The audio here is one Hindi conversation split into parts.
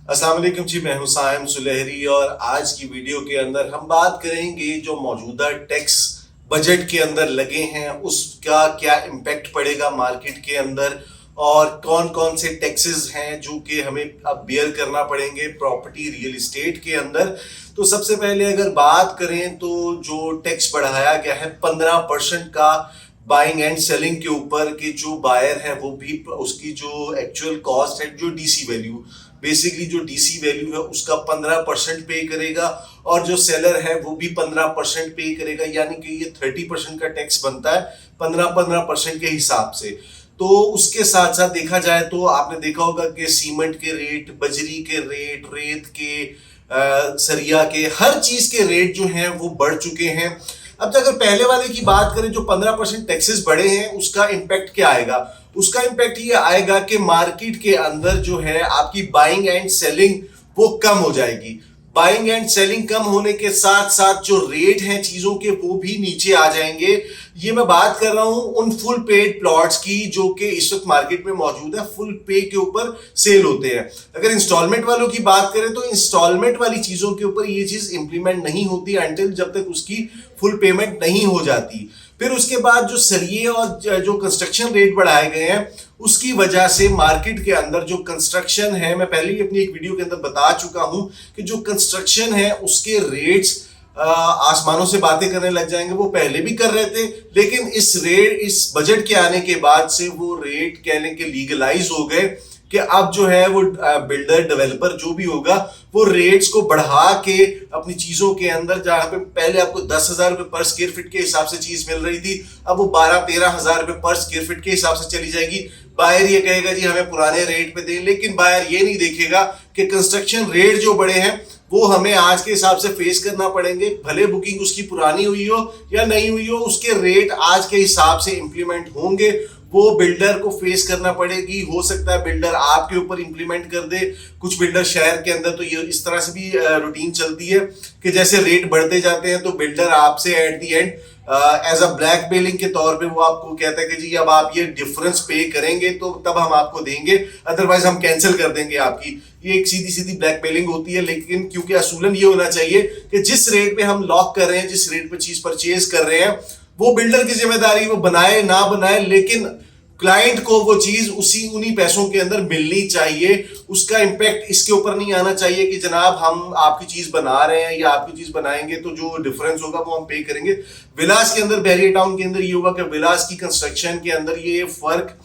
अस्सलाम वालेकुम जी, मैं हूं साइम सुलहरी और आज की वीडियो के अंदर हम बात करेंगे जो मौजूदा टैक्स बजट के अंदर लगे हैं उसका क्या इम्पैक्ट पड़ेगा मार्केट के अंदर और कौन कौन से टैक्सेस हैं जो कि हमें अब बियर करना पड़ेंगे प्रॉपर्टी रियल एस्टेट के अंदर। तो सबसे पहले अगर बात करें तो जो टैक्स बढ़ाया गया है 15% का बाइंग एंड सेलिंग के ऊपर कि जो बायर है वो भी उसकी जो एक्चुअल कॉस्ट है जो डीसी वैल्यू बेसिकली जो डीसी वैल्यू है उसका 15% पे करेगा और जो सेलर है वो भी 15% पे करेगा, यानी कि ये 30% का टैक्स बनता है 15% के हिसाब से। तो उसके साथ साथ देखा जाए तो आपने देखा होगा कि सीमेंट के रेट, बजरी के रेट, रेत के, सरिया के, हर चीज के रेट जो हैं वो बढ़ चुके हैं। अब अगर पहले वाले की बात करें जो 15% टैक्सेस बढ़े हैं उसका इम्पैक्ट क्या आएगा? उसका इम्पैक्ट ये आएगा कि मार्केट के अंदर जो है आपकी बाइंग एंड सेलिंग वो कम हो जाएगी। बाइंग एंड सेलिंग कम होने के साथ साथ जो रेट हैं चीजों के वो भी नीचे आ जाएंगे। ये मैं बात कर रहा हूं उन फुल पेड प्लॉट्स की जो कि इस वक्त मार्केट में मौजूद है, फुल पे के ऊपर सेल होते हैं। अगर इंस्टॉलमेंट वालों की बात करें तो इंस्टॉलमेंट वाली चीजों के ऊपर ये चीज इंप्लीमेंट नहीं होती अंटिल जब तक उसकी फुल पेमेंट नहीं हो जाती। फिर उसके बाद जो सरिये और जो कंस्ट्रक्शन रेट बढ़ाए गए हैं उसकी वजह से मार्केट के अंदर जो कंस्ट्रक्शन है, मैं पहले ही अपनी एक वीडियो के अंदर बता चुका हूं कि जो कंस्ट्रक्शन है उसके रेट्स आसमानों से बातें करने लग जाएंगे। वो पहले भी कर रहे थे लेकिन इस बजट के आने के बाद से वो रेट कहने के लीगलाइज हो गए कि अब जो है वो बिल्डर डेवलपर जो भी होगा वो रेट्स को बढ़ा के अपनी चीजों के अंदर, जहां पे पहले आपको 10,000 रुपए पर स्क्वायर फीट के हिसाब से चीज मिल रही थी अब वो 12-13 हजार रुपए पर स्क्वायर फीट के हिसाब से चली जाएगी। बायर ये कहेगा जी हमें पुराने रेट पे दें, लेकिन बायर ये नहीं देखेगा कि कंस्ट्रक्शन रेट जो बढ़े हैं वो हमें आज के हिसाब से फेस करना पड़ेंगे। भले बुकिंग उसकी पुरानी हुई हो या नहीं हुई हो, उसके रेट आज के हिसाब से इंप्लीमेंट होंगे, वो बिल्डर को फेस करना पड़ेगी। हो सकता है बिल्डर आपके ऊपर इंप्लीमेंट कर दे। कुछ बिल्डर शहर के अंदर तो ये इस तरह से भी रूटीन चलती है कि जैसे रेट बढ़ते जाते हैं तो बिल्डर आपसे at the end as a blackmailing के तौर पे वो आपको कहता है कि जी अब आप ये डिफरेंस पे करेंगे तो तब हम आपको देंगे, अदरवाइज हम कैंसिल कर देंगे आपकी। ये एक सीधी सीधी ब्लैकमेलिंग होती है। लेकिन क्योंकि असूलन ये होना चाहिए कि जिस रेट पे हम लॉक कर रहे हैं, जिस रेट पे चीज परचेज कर रहे हैं, वो बिल्डर की जिम्मेदारी, वो बनाए ना बनाए, लेकिन क्लाइंट को वो चीज उन्हीं पैसों के अंदर मिलनी चाहिए। उसका इंपैक्ट इसके ऊपर नहीं आना चाहिए कि जनाब हम आपकी चीज बना रहे हैं या आपकी चीज बनाएंगे तो जो डिफरेंस होगा वो हम पे करेंगे। विलास के अंदर, बहरिया टाउन के अंदर ये होगा कि विलास की कंस्ट्रक्शन के अंदर ये फर्क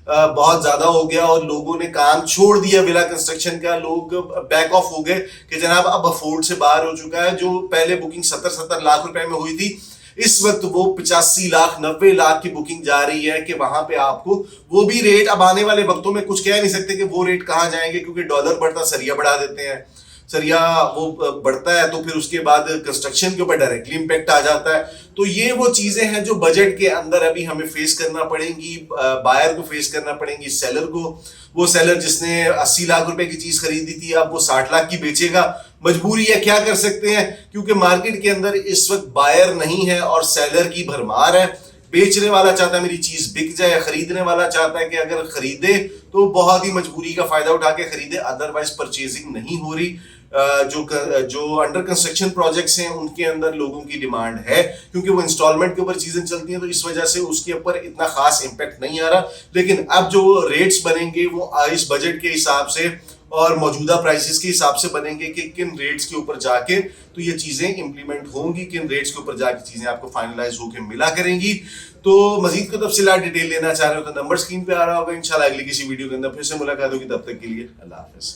बहुत ज्यादा हो गया और लोगों ने काम छोड़ दिया विला कंस्ट्रक्शन का। लोग बैक ऑफ हो गए कि जनाब अब अफोर्ड से बाहर हो चुका है। जो पहले बुकिंग 70-70 लाख रुपए में हुई थी इस वक्त वो 85 लाख 90 लाख की बुकिंग जा रही है कि वहां पे आपको वो भी रेट अब आने वाले वक्तों में कुछ कह नहीं सकते कि वो रेट कहां जाएंगे, क्योंकि डॉलर बढ़ता सरिया बढ़ा देते हैं। सरिया वो बढ़ता है तो फिर उसके बाद कंस्ट्रक्शन के ऊपर डायरेक्टली इंपैक्ट आ जाता है। तो ये वो चीजें हैं जो बजट के अंदर अभी हमें फेस करना पड़ेंगी, बायर को फेस करना पड़ेंगी, सेलर को। वो सेलर जिसने 80 लाख रुपए की चीज खरीदी थी अब वो 60 लाख की बेचेगा, मजबूरी है, क्या कर सकते हैं, क्योंकि मार्केट के अंदर इस वक्त बायर नहीं है और सेलर की भरमार है। बेचने वाला चाहता है मेरी चीज बिक जाए, खरीदने वाला चाहता है कि अगर खरीदे तो बहुत ही मजबूरी का फायदा उठा के खरीदे, अदरवाइज परचेजिंग नहीं हो रही। जो अंडर कंस्ट्रक्शन प्रोजेक्ट्स हैं उनके अंदर लोगों की डिमांड है क्योंकि वो इंस्टॉलमेंट के ऊपर चीजें चलती हैं, तो इस वजह से उसके ऊपर इतना खास इंपैक्ट नहीं आ रहा। लेकिन अब जो रेट्स बनेंगे वो इस बजट के हिसाब से और मौजूदा प्राइसेस के हिसाब से बनेंगे कि किन रेट्स के ऊपर जाके तो ये चीजें इंप्लीमेंट होंगी, किन रेट्स के ऊपर जाके चीजें आपको फाइनलाइज होकर मिला करेंगी। तो मजीद को तफसीलात डिटेल लेना चाह रहे हो तो नंबर स्क्रीन पे आ रहा होगा। इंशाल्लाह अगली किसी वीडियो के अंदर फिर से मुलाकात होगी, तब तक के लिए अल्लाह हाफिज।